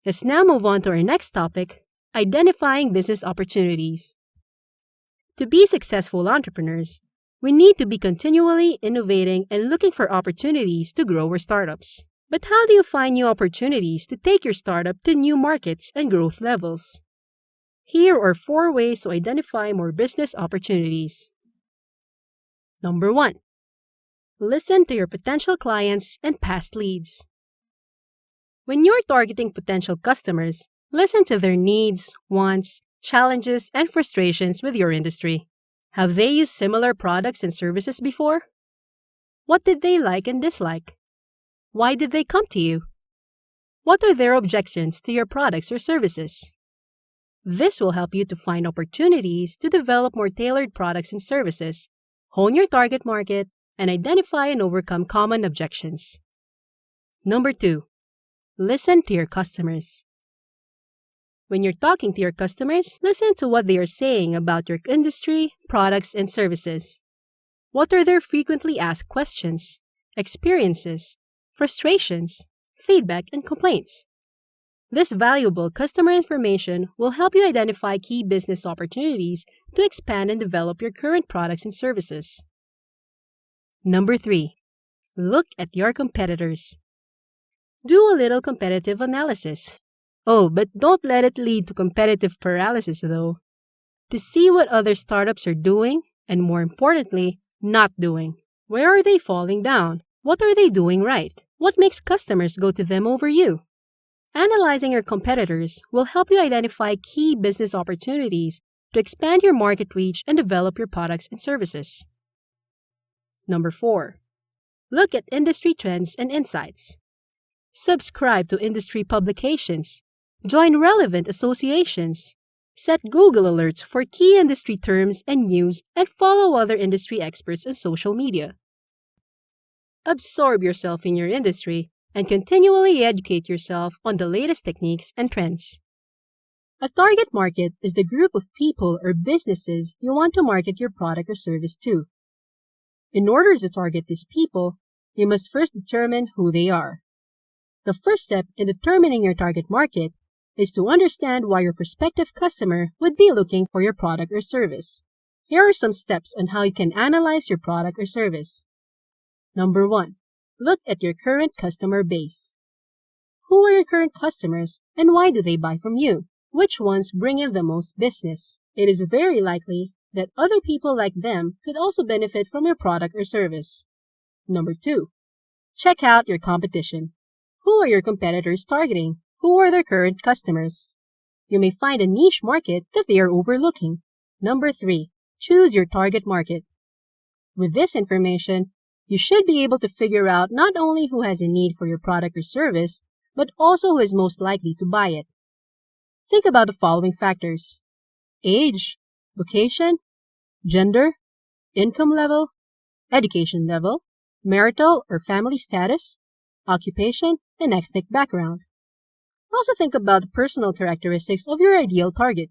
Let's now move on to our next topic, identifying business opportunities. To be successful entrepreneurs, we need to be continually innovating and looking for opportunities to grow our startups. But how do you find new opportunities to take your startup to new markets and growth levels? Here are 4 ways to identify more business opportunities. Number 1. Listen to your potential clients and past leads. When you're targeting potential customers, listen to their needs, wants, challenges, and frustrations with your industry. Have they used similar products and services before? What did they like and dislike? Why did they come to you? What are their objections to your products or services? This will help you to find opportunities to develop more tailored products and services, hone your target market, and identify and overcome common objections. Number 2. Listen to your customers. When you're talking to your customers, listen to what they are saying about your industry, products, and services. What are their frequently asked questions, experiences, frustrations, feedback, and complaints? This valuable customer information will help you identify key business opportunities to expand and develop your current products and services. Number 3. Look at your competitors. Do a little competitive analysis. Oh, but don't let it lead to competitive paralysis though. To see what other startups are doing, and more importantly, not doing. Where are they falling down? What are they doing right? What makes customers go to them over you? Analyzing your competitors will help you identify key business opportunities to expand your market reach and develop your products and services. Number 4. Look at industry trends and insights. Subscribe to industry publications. Join relevant associations. Set Google alerts for key industry terms and news and follow other industry experts on social media. Absorb yourself in your industry and continually educate yourself on the latest techniques and trends. A target market is the group of people or businesses you want to market your product or service to. In order to target these people, you must first determine who they are. The first step in determining your target market is to understand why your prospective customer would be looking for your product or service. Here are some steps on how you can analyze your product or service. Number 1. Look at your current customer base. Who are your current customers and why do they buy from you? Which ones bring in the most business? It is very likely that other people like them could also benefit from your product or service. Number 2. Check out your competition. Who are your competitors targeting? Who are their current customers? You may find a niche market that they are overlooking. Number 3. Choose your target market. With this information, you should be able to figure out not only who has a need for your product or service, but also who is most likely to buy it. Think about the following factors: age, location, gender, income level, education level, marital or family status, occupation, and ethnic background. Also think about the personal characteristics of your ideal target.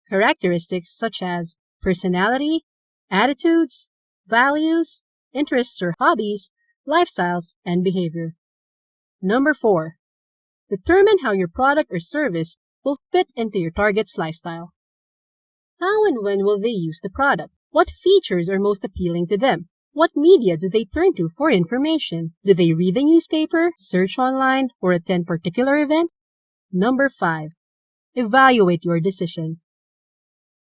Characteristics such as personality, attitudes, values, interests or hobbies, lifestyles, and behavior. Number 4. Determine how your product or service will fit into your target's lifestyle. How and when will they use the product? What features are most appealing to them? What media do they turn to for information? Do they read the newspaper, search online, or attend particular event? Number 5. Evaluate your decision.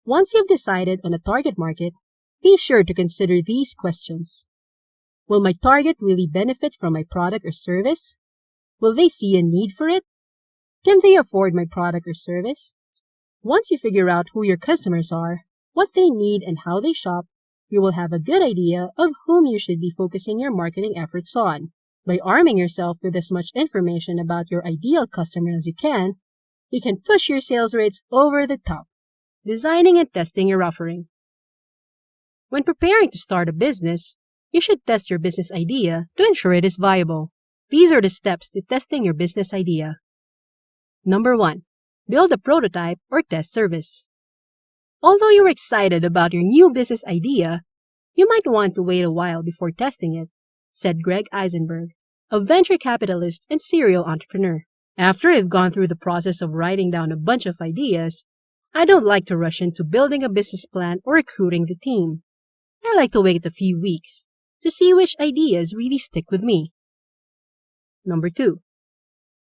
Once you've decided on a target market, be sure to consider these questions. Will my target really benefit from my product or service? Will they see a need for it? Can they afford my product or service? Once you figure out who your customers are, what they need, and how they shop, you will have a good idea of whom you should be focusing your marketing efforts on. By arming yourself with as much information about your ideal customer as you can push your sales rates over the top. Designing and testing your offering. When preparing to start a business, you should test your business idea to ensure it is viable. These are the steps to testing your business idea. Number 1. Build a prototype or test service. Although you're excited about your new business idea, you might want to wait a while before testing it, said Greg Eisenberg, a venture capitalist and serial entrepreneur. After I've gone through the process of writing down a bunch of ideas, I don't like to rush into building a business plan or recruiting the team. I like to wait a few weeks to see which ideas really stick with me. Number 2.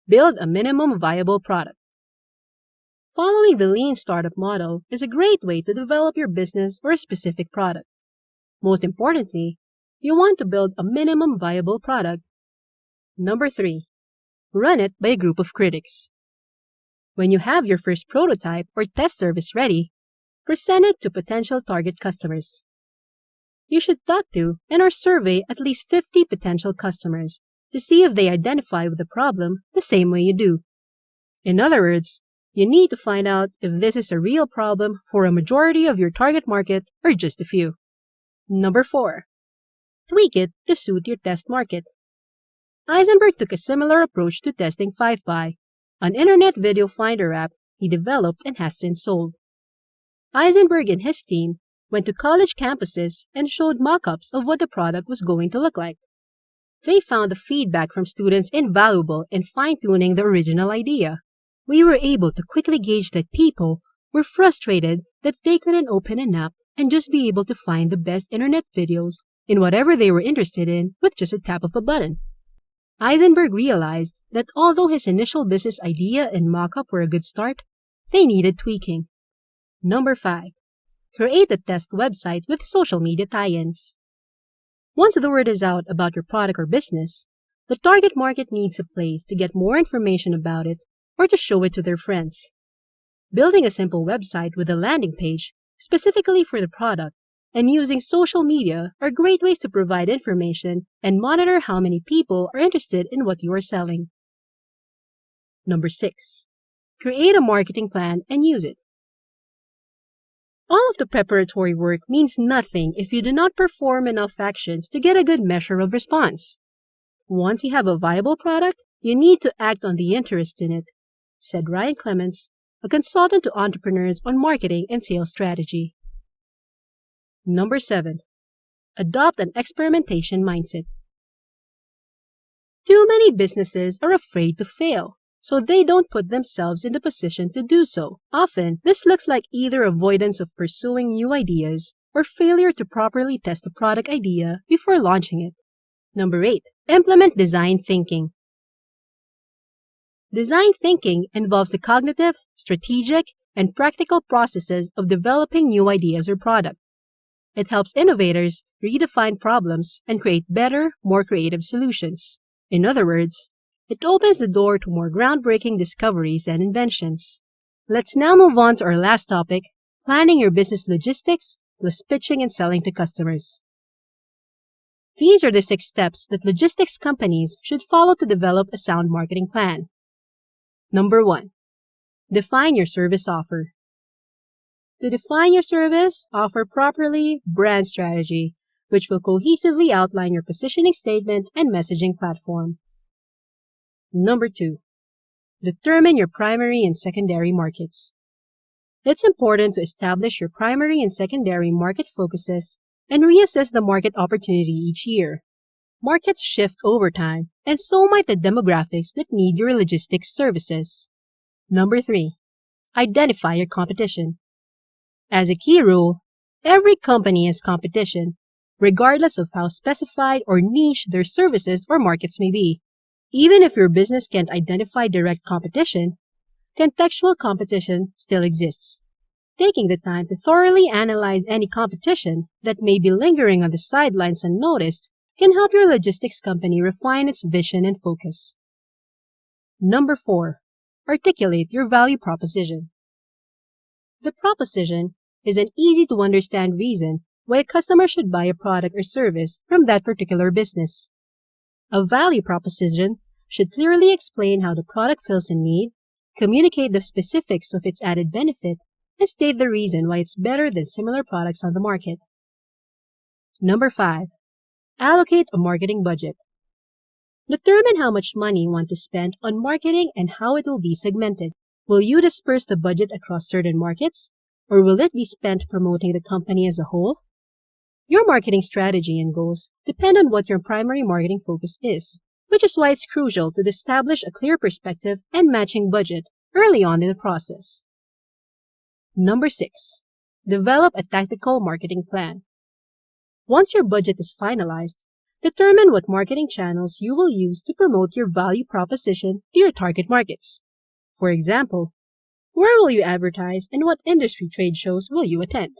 Build a minimum viable product. Following the lean startup model is a great way to develop your business or a specific product. Most importantly, you want to build a minimum viable product. Number 3. Run it by a group of critics. When you have your first prototype or test service ready, present it to potential target customers. You should talk to or survey at least 50 potential customers to see if they identify with the problem the same way you do. In other words, you need to find out if this is a real problem for a majority of your target market or just a few. Number 4. Tweak it to suit your test market. Eisenberg took a similar approach to testing 5By, an internet video finder app he developed and has since sold. Eisenberg and his team went to college campuses and showed mock-ups of what the product was going to look like. They found the feedback from students invaluable in fine-tuning the original idea. We were able to quickly gauge that people were frustrated that they couldn't open an app and just be able to find the best internet videos in whatever they were interested in with just a tap of a button. Eisenberg realized that although his initial business idea and mock-up were a good start, they needed tweaking. Number 5. Create a test website with social media tie-ins. Once the word is out about your product or business, the target market needs a place to get more information about it or to show it to their friends. Building a simple website with a landing page specifically for the product and using social media are great ways to provide information and monitor how many people are interested in what you are selling. Number 6. Create a marketing plan and use it. All of the preparatory work means nothing if you do not perform enough actions to get a good measure of response. Once you have a viable product, you need to act on the interest in it, said Ryan Clements, a consultant to entrepreneurs on marketing and sales strategy. Number 7. Adopt an experimentation mindset. Too many businesses are afraid to fail, so they don't put themselves in the position to do so. Often, this looks like either avoidance of pursuing new ideas or failure to properly test a product idea before launching it. Number 8. Implement design thinking. Design thinking involves the cognitive, strategic, and practical processes of developing new ideas or product. It helps innovators redefine problems and create better, more creative solutions. In other words, it opens the door to more groundbreaking discoveries and inventions. Let's now move on to our last topic, planning your business logistics plus pitching and selling to customers. These are the 6 steps that logistics companies should follow to develop a sound marketing plan. Number 1. Define your service offer. To define your service offer properly, brand strategy, which will cohesively outline your positioning statement and messaging platform. Number 2. Determine your primary and secondary markets. It's important to establish your primary and secondary market focuses and reassess the market opportunity each year. Markets shift over time, and so might the demographics that need your logistics services. Number 3. Identify your competition. As a key rule, every company has competition, regardless of how specified or niche their services or markets may be. Even if your business can't identify direct competition, contextual competition still exists. Taking the time to thoroughly analyze any competition that may be lingering on the sidelines unnoticed can help your logistics company refine its vision and focus. Number 4. Articulate your value proposition. The proposition is an easy-to-understand reason why a customer should buy a product or service from that particular business. A value proposition should clearly explain how the product fills a need, communicate the specifics of its added benefit, and state the reason why it's better than similar products on the market. Number 5. Allocate a marketing budget. Determine how much money you want to spend on marketing and how it will be segmented. Will you disperse the budget across certain markets, or will it be spent promoting the company as a whole? Your marketing strategy and goals depend on what your primary marketing focus is, which is why it's crucial to establish a clear perspective and matching budget early on in the process. Number 6. Develop a tactical marketing plan. Once your budget is finalized, determine what marketing channels you will use to promote your value proposition to your target markets. For example, where will you advertise and what industry trade shows will you attend?